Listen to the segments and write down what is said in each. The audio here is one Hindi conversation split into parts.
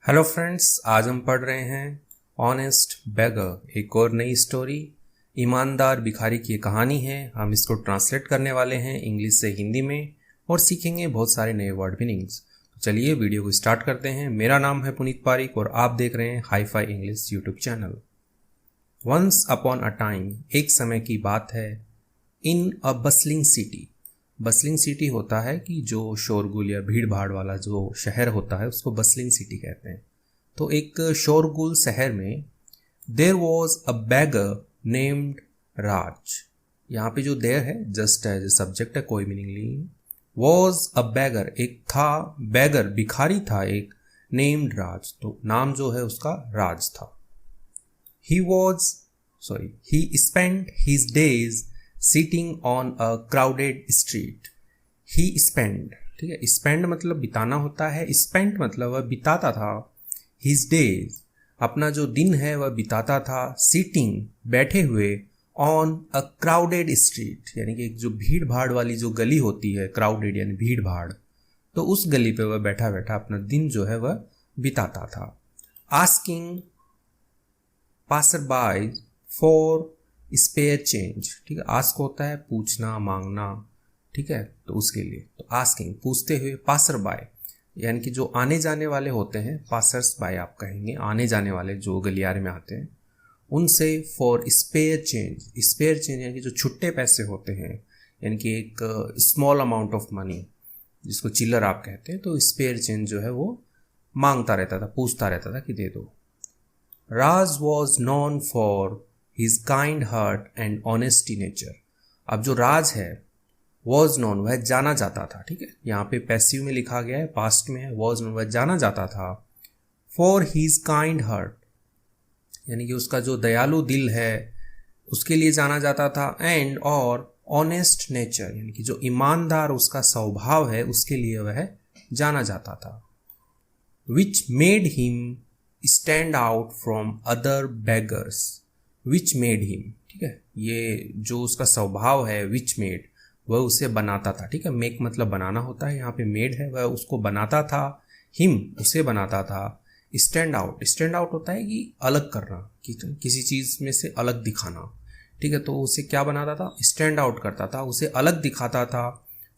हेलो फ्रेंड्स, आज हम पढ़ रहे हैं ऑनेस्ट बेगर, एक और नई स्टोरी। ईमानदार भिखारी की कहानी है। हम इसको ट्रांसलेट करने वाले हैं इंग्लिश से हिंदी में और सीखेंगे बहुत सारे नए वर्ड मीनिंग्स। तो चलिए वीडियो को स्टार्ट करते हैं। मेरा नाम है पुनीत पारिक और आप देख रहे हैं hi fi English YouTube channel. Once upon a time, एक समय की बात है। In a bustling city, bustling city होता है कि जो शोरगुल या भीड़ भाड़ वाला जो शहर होता है उसको बसलिंग सिटी कहते हैं। तो एक शोरगुल शहर में there was a beggar named Raj. यहाँ पे जो देयर है जस्ट एज ए सब्जेक्ट है, कोई मीनिंग नहीं है। वॉज अ बैगर, एक था बैगर, भिखारी था एक, नेम्ड राज, तो नाम जो है उसका राज था। He spent his days sitting on a crowded street. He spent, ठीक है, spend मतलब बिताना होता है, spent मतलब वह बिताता था। His days, अपना जो दिन है वह बिताता था, sitting, बैठे हुए, on a crowded street, यानी कि एक जो भीड़ भाड़ वाली जो गली होती है, crowded यानी भीड़ भाड़, तो उस गली पे वह बैठा बैठा अपना दिन जो है वह बिताता था। Asking passer by for spare change, ठीक है, आस्क होता है पूछना मांगना, ठीक है, तो उसके लिए तो आस्किंग पूछते हुए, पासर बाय यानी कि जो आने जाने वाले होते हैं, पासर्स बाय आप कहेंगे, आने जाने वाले जो गलियारे में आते हैं उनसे, for spare change, spare change यानी कि जो छुट्टे पैसे होते हैं, यानी कि एक स्मॉल अमाउंट ऑफ मनी जिसको चिल्लर आप कहते हैं, तो स्पेयर चेंज जो है वो मांगता रहता था, पूछता रहता था कि दे दो। Raj was known for his kind heart and honesty nature. अब जो राज है, वॉज नोन वह जाना जाता था, ठीक है, यहाँ पे पैसिव में लिखा गया है, पास्ट में है, वॉज नोन वह जाना जाता था, फॉर हिज काइंड हार्ट यानी कि उसका जो दयालु दिल है उसके लिए जाना जाता था, एंड और ऑनेस्ट नेचर यानी कि जो ईमानदार उसका स्वभाव है उसके लिए वह जाना जाता था। Which made him stand out from other beggars, which made him, ठीक है, ये जो उसका स्वभाव है, विच मेड वह उसे बनाता था, ठीक है, मेक मतलब बनाना होता है, यहाँ पे मेड है, वह उसको बनाता था, हिम उसे बनाता था, स्टैंड आउट, स्टैंड आउट होता है कि अलग करना, कि किसी चीज में से अलग दिखाना, ठीक है, तो उसे क्या बनाता था, स्टैंड आउट करता था, उसे अलग दिखाता था,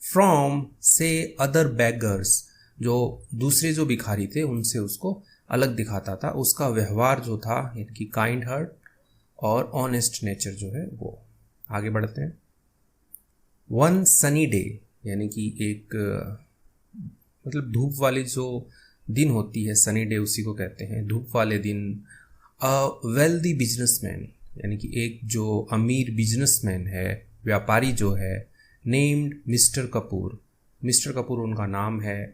फ्रॉम से अदर बेगर्स, जो दूसरे जो भिखारी थे उनसे उसको अलग दिखाता था, उसका व्यवहार जो था यानी कि काइंड हार्ट और ऑनेस्ट नेचर जो है वो। आगे बढ़ते हैं। वन सनी डे यानी कि एक मतलब धूप वाली जो दिन होती है, सनी डे उसी को कहते हैं, धूप वाले दिन। अ वेल्दी बिजनेसमैन यानी कि एक जो अमीर बिजनेसमैन है, व्यापारी जो है, named mister Kapoor, mister Kapoor उनका नाम है,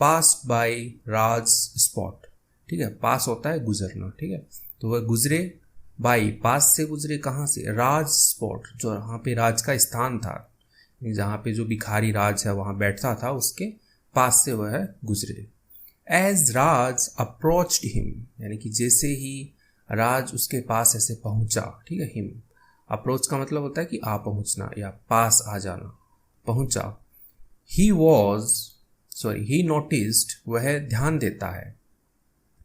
पास्ड बाय राज स्पॉट, ठीक है, पास होता है गुजरना, ठीक है, तो वह गुजरे, बाई पास से गुजरे, कहाँ से, राज स्पॉट, जो यहाँ पे राज का स्थान था, जहाँ पे जो भिखारी राज है वहाँ बैठता था उसके पास से वह गुजरे। एज राज अप्रोच्ड हिम यानी कि जैसे ही राज उसके पास ऐसे पहुंचा, ठीक है, हिम अप्रोच का मतलब होता है कि आ पहुंचना या पास आ जाना, पहुंचा। ही नोटिस्ड वह ध्यान देता है,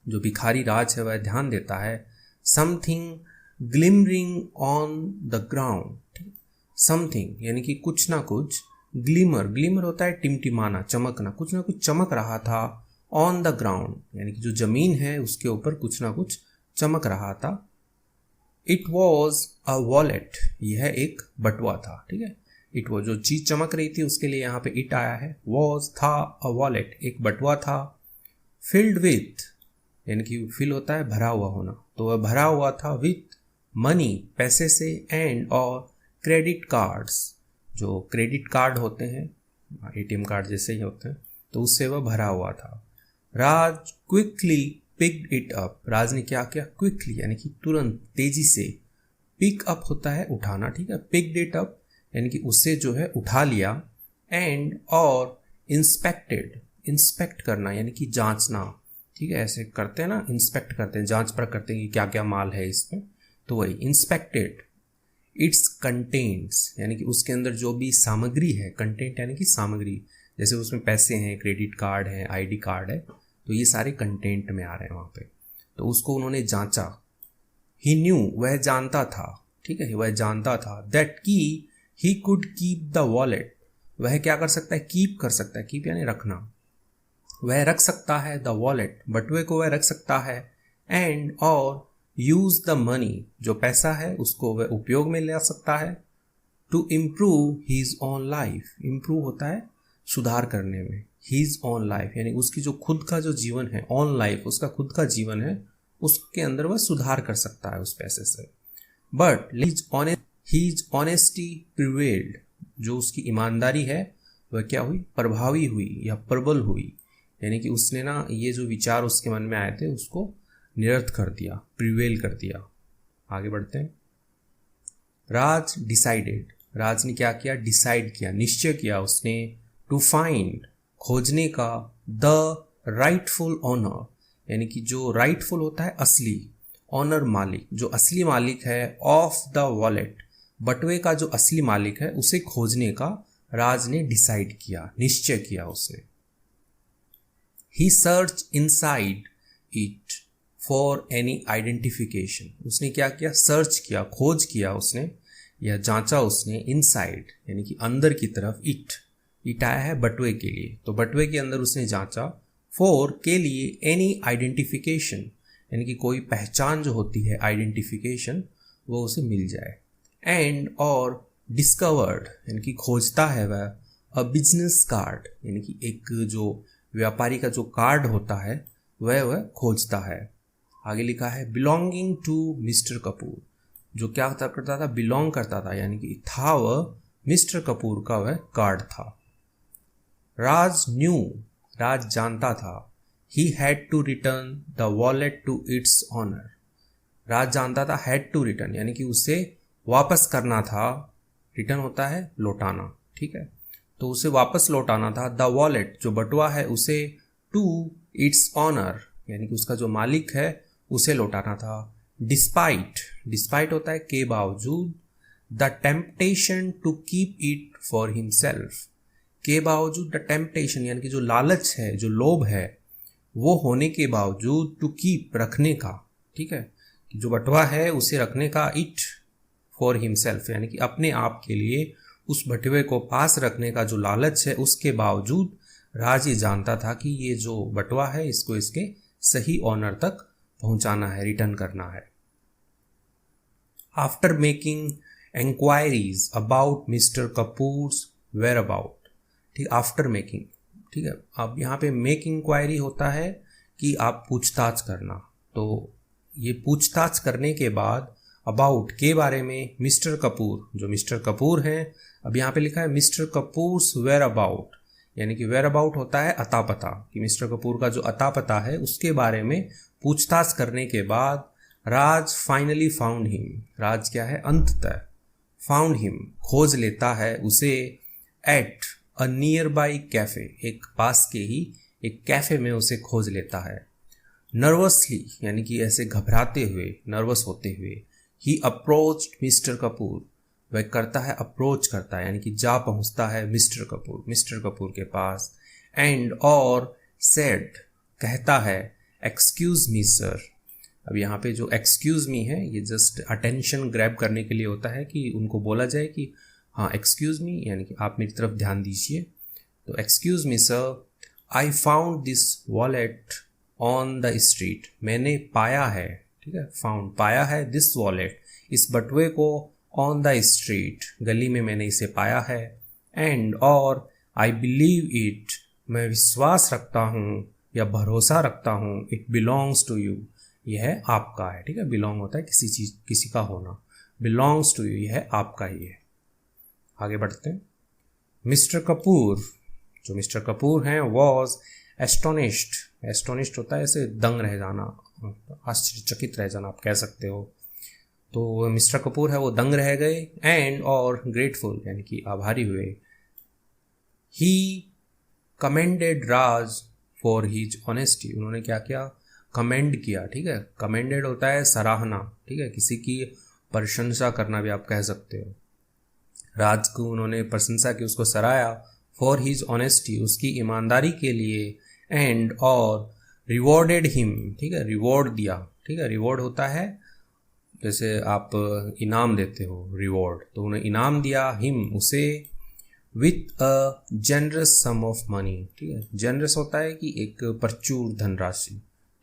जो भिखारी राज है वह ध्यान देता है, something glimmering on the ground, something यानी कि कुछ ना कुछ, ग्लिमर, ग्लिमर होता है टिमटिमाना, चमकना, कुछ ना कुछ चमक रहा था, ऑन द ग्राउंड यानी कि जो जमीन है उसके ऊपर कुछ ना कुछ चमक रहा था। इट वॉज अ वॉलेट, यह एक बटुआ था, ठीक है, इट वो जो चीज चमक रही थी उसके लिए यहाँ पे इट आया है, वॉज था, अ वॉलेट एक बटुआ था, फिल्ड विथ यानी कि फिल होता है भरा हुआ होना, तो वह भरा हुआ था, विथ मनी पैसे से, एंड और क्रेडिट कार्ड्स, जो क्रेडिट कार्ड होते हैं एटीएम कार्ड जैसे ही होते हैं, तो उससे वह भरा हुआ था। राज क्विकली पिक्ड इट अप, राज ने क्या किया, क्विकली यानी कि तुरंत, तेजी से, पिक अप होता है उठाना, ठीक है, पिक्ड इट अप यानी कि उसे जो है उठा लिया, एंड और इंस्पेक्टेड, इंस्पेक्ट करना यानी कि जांचना, ठीक है, ऐसे करते हैं ना, इंस्पेक्ट करते हैं, जांच परख करते हैं कि क्या क्या माल है इसमें, तो वही इंस्पेक्टेड। इट्स कंटेंट्स यानी कि उसके अंदर जो भी सामग्री है, कंटेंट यानी कि सामग्री, जैसे उसमें पैसे हैं, क्रेडिट कार्ड है, आईडी कार्ड है, तो ये सारे कंटेंट में आ रहे हैं वहाँ पे। तो उसको उन्होंने जांचा। ही न्यू, वह जानता था, ठीक है, वह जानता था, दैट की he could keep the wallet, वह क्या कर सकता है, कीप कर सकता है, कीप यानी रखना, वह रख सकता है द वॉलेट, बटुए को वह रख सकता है, एंड और यूज द मनी, जो पैसा है उसको वह उपयोग में ले सकता है, to improve his own life, improve होता है सुधार करने में, हीज ऑन लाइफ यानी उसकी जो खुद का जो जीवन है, ऑन लाइफ उसका खुद का जीवन है, उसके अंदर वह सुधार कर सकता है उस पैसे से। बट हीज ऑनेस्टी प्रिवेल्ड, जो उसकी ईमानदारी है वह क्या हुई, प्रभावी हुई या प्रबल हुई, यानी कि उसने ना ये जो विचार उसके मन में आए थे उसको निरस्त कर दिया, प्रिवेल कर दिया। आगे बढ़ते हैं। राज डिसाइडेड, राज ने क्या किया, डिसाइड किया, निश्चय किया उसने, टू फाइंड, खोजने का, द राइटफुल ऑनर, यानी कि जो राइटफुल होता है असली, ऑनर मालिक, जो असली मालिक है, ऑफ द वॉलेट, बटुए का जो असली मालिक है उसे खोजने का राज ने डिसाइड किया, निश्चय किया उसने। He search inside it for any identification, उसने क्या किया, सर्च किया, खोज किया उसने या जांचा उसने, इनसाइड यानी कि अंदर की तरफ, इट आया है बटुए के लिए, तो बटुए के अंदर उसने जांचा, फॉर के लिए, एनी आइडेंटिफिकेशन यानी कि कोई पहचान जो होती है, आइडेंटिफिकेशन, वो उसे मिल जाए, एंड और डिस्कवर्ड यानी कि खोजता है वह, अ बिजनेस कार्ड यानी कि एक जो व्यापारी का जो कार्ड होता है वह खोजता है। आगे लिखा है बिलोंगिंग टू मिस्टर कपूर, जो क्या करता था, बिलोंग करता था यानी कि था वह मिस्टर कपूर का वह कार्ड था। राज न्यू, राज जानता था, he had to return the wallet to its owner, Raj जानता था, हैड टू रिटर्न यानी कि उसे वापस करना था, रिटर्न होता है लौटाना, ठीक है, तो उसे वापस लौटाना था, द वॉलेट जो बटुआ है उसे, टू इट्स ऑनर यानी कि उसका जो मालिक है उसे लौटाना था, डिस्पाइट, डिस्पाइट होता है के बावजूद, the temptation to keep it for himself, के बावजूद, द टेम्पटेशन यानी कि जो लालच है, जो लोभ है, वो होने के बावजूद, टू कीप रखने का, ठीक है, जो बटुआ है उसे रखने का, इट फॉर हिमसेल्फ यानी कि अपने आप के लिए उस बटुए को पास रखने का जो लालच है, उसके बावजूद राज ये जानता था कि ये जो बटुआ है इसको इसके सही ऑनर तक पहुंचाना है, रिटर्न करना है। After making inquiries about mister Kapoor's whereabouts, ठीक, आफ्टर मेकिंग, ठीक है, अब यहाँ पे मेक इंक्वायरी होता है कि आप पूछताछ करना, तो ये पूछताछ करने के बाद, अबाउट के बारे में, मिस्टर कपूर जो मिस्टर कपूर हैं, अब यहाँ पे लिखा है मिस्टर कपूर्स वेयर अबाउट यानी कि वेयर अबाउट होता है अता पता, कि मिस्टर कपूर का जो अता पता है उसके बारे में पूछताछ करने के बाद, राज फाइनली फाउंड हिम, राज क्या है, अंततः, फाउंड हिम खोज लेता है उसे, at a near by cafe, एक पास के ही एक कैफे में उसे खोज लेता है। नर्वसली यानी कि ऐसे घबराते हुए, नर्वस होते हुए, ही अप्रोच्ड मिस्टर कपूर, वह करता है, अप्रोच करता है यानी कि जा पहुंचता है मिस्टर कपूर के पास, एंड और सेड कहता है, एक्सक्यूज मी सर, अब यहाँ पे जो एक्सक्यूज मी है ये जस्ट अटेंशन ग्रैब करने के लिए होता है कि उनको बोला जाए कि हाँ एक्सक्यूज मी यानी कि आप मेरी तरफ ध्यान दीजिए, तो excuse me sir, I found this wallet on the street, मैंने पाया है, ठीक है, फाउंड पाया है, दिस वॉलेट इस बटुए को, ऑन द स्ट्रीट गली में मैंने इसे पाया है, एंड और आई बिलीव इट मैं विश्वास रखता हूँ या भरोसा रखता हूँ, इट बिलोंग्स टू यू यह आपका है, ठीक है, बिलोंग होता है किसी चीज, किसी का होना, बिलोंग्स टू यू यह आपका ही है। आगे बढ़ते हैं। मिस्टर कपूर जो मिस्टर कपूर हैं वॉज एस्टोनिश्ड, एस्टोनिश्ड होता है ऐसे दंग रह जाना, आश्चर्यचकित रह जाना आप कह सकते हो, तो मिस्टर कपूर है वो दंग रह गए, एंड और ग्रेटफुल यानी कि आभारी हुए। He commended Raj for his honesty, उन्होंने क्या किया, कमेंड किया, ठीक है, कमेंडेड होता है सराहना, ठीक है, किसी की प्रशंसा करना भी आप कह सकते हो, राज को उन्होंने प्रशंसा की, उसको सराहा, फॉर हिज ऑनेस्टी उसकी ईमानदारी के लिए, एंड और रिवॉर्डेड हिम, ठीक है, रिवॉर्ड दिया, ठीक है, रिवॉर्ड होता है जैसे आप इनाम देते हो, रिवॉर्ड, तो उन्हें इनाम दिया, हिम उसे, with a generous sum of money, ठीक है, जनरस होता है कि एक प्रचुर धनराशि,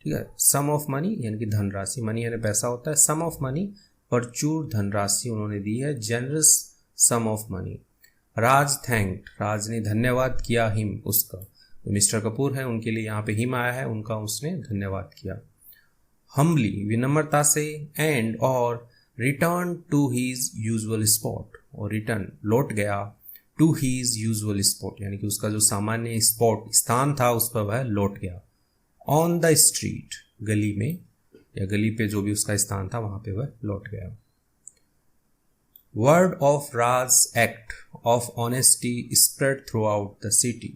ठीक है, सम ऑफ मनी यानी कि धनराशि, मनी यानी पैसा होता है, सम ऑफ मनी प्रचुर धनराशि उन्होंने दी है, generous sum of money. Raj thanked, Raj ने धन्यवाद किया हिम उसका, तो मिस्टर कपूर है उनके लिए यहाँ पे हिम आया है, उनका उसने धन्यवाद किया। हम्बली विनम्रता से, एंड और return to his usual spot, और रिटर्न लौट गया, टू हीज यूजुअल स्पॉट यानी कि उसका जो सामान्य स्पॉट स्थान था उस पर वह लौट गया। ऑन द स्ट्रीट गली में या गली पे जो भी उसका स्थान था वहां पे वह लौट गया। Word of Raj act of honesty spread through out the city.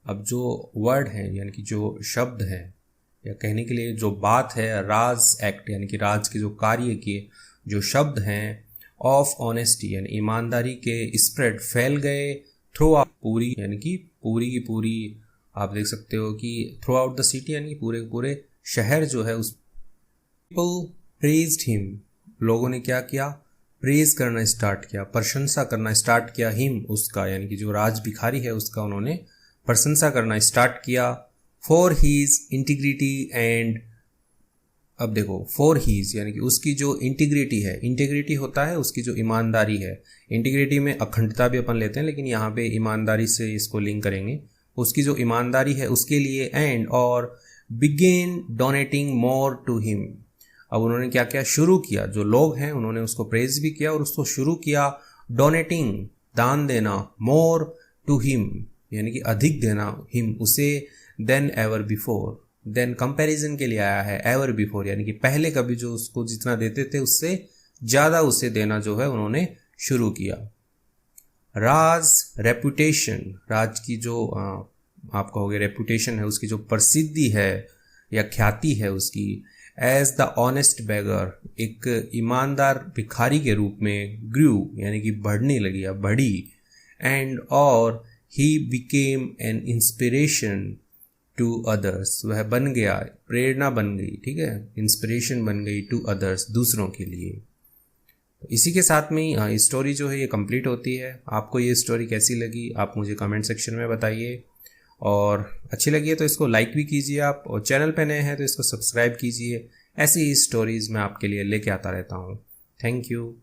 अब जो वर्ड है यानी कि जो शब्द है या कहने के लिए जो बात है, राज एक्ट यानी कि राज के जो कार्य के जो शब्द हैं, ऑफ ऑनेस्टी यानी ईमानदारी के, स्प्रेड फैल गए, थ्रू आउट पूरी यानी कि पूरी की पूरी, आप देख सकते हो कि थ्रू आउट द सिटी यानी पूरे पूरे शहर जो है उस। पीपल प्रेज्ड हिम, लोगों ने क्या किया, प्रेज करना स्टार्ट किया, प्रशंसा करना स्टार्ट किया, हिम उसका यानी कि जो राज भिखारी है उसका उन्होंने प्रशंसा करना स्टार्ट किया। फॉर हीज इंटीग्रिटी एंड, अब देखो फॉर हीज यानी कि उसकी जो इंटीग्रिटी है, इंटीग्रिटी होता है उसकी जो ईमानदारी है, इंटीग्रिटी में अखंडता भी अपन लेते हैं लेकिन यहाँ पे ईमानदारी से इसको लिंक करेंगे, उसकी जो ईमानदारी है उसके लिए, एंड और began donating more to him. अब उन्होंने क्या किया, शुरू किया, जो लोग हैं उन्होंने उसको प्रेज भी किया और उसको शुरू किया, डोनेटिंग दान देना, मोर टू हिम यानी कि अधिक देना, हिम उसे, than ever before, than comparison के लिए आया है, एवर बिफोर यानी कि पहले कभी जो उसको जितना देते थे उससे ज़्यादा उसे देना जो है उन्होंने शुरू किया। राज रेपुटेशन, राज की जो आप कहोगे रेपुटेशन है, उसकी जो प्रसिद्धि है या ख्याति है उसकी, एज द ऑनेस्ट बेगर, एक ईमानदार भिखारी के रूप में, ग्रू यानी कि बढ़ने लगी या बढ़ी, एंड और he became an inspiration to others, वह बन गया, प्रेरणा बन गई, ठीक है, इंस्पिरेशन बन गई टू अदर्स, दूसरों के लिए। तो इसी के साथ में ही स्टोरी जो है ये कंप्लीट होती है। आपको ये स्टोरी कैसी लगी आप मुझे कमेंट सेक्शन में बताइए, और अच्छी लगी है तो इसको लाइक भी कीजिए आप, और चैनल पे नए हैं तो इसको सब्सक्राइब कीजिए। ऐसी ही स्टोरीज़ मैं आपके लिए लेके आता रहता हूँ। Thank you.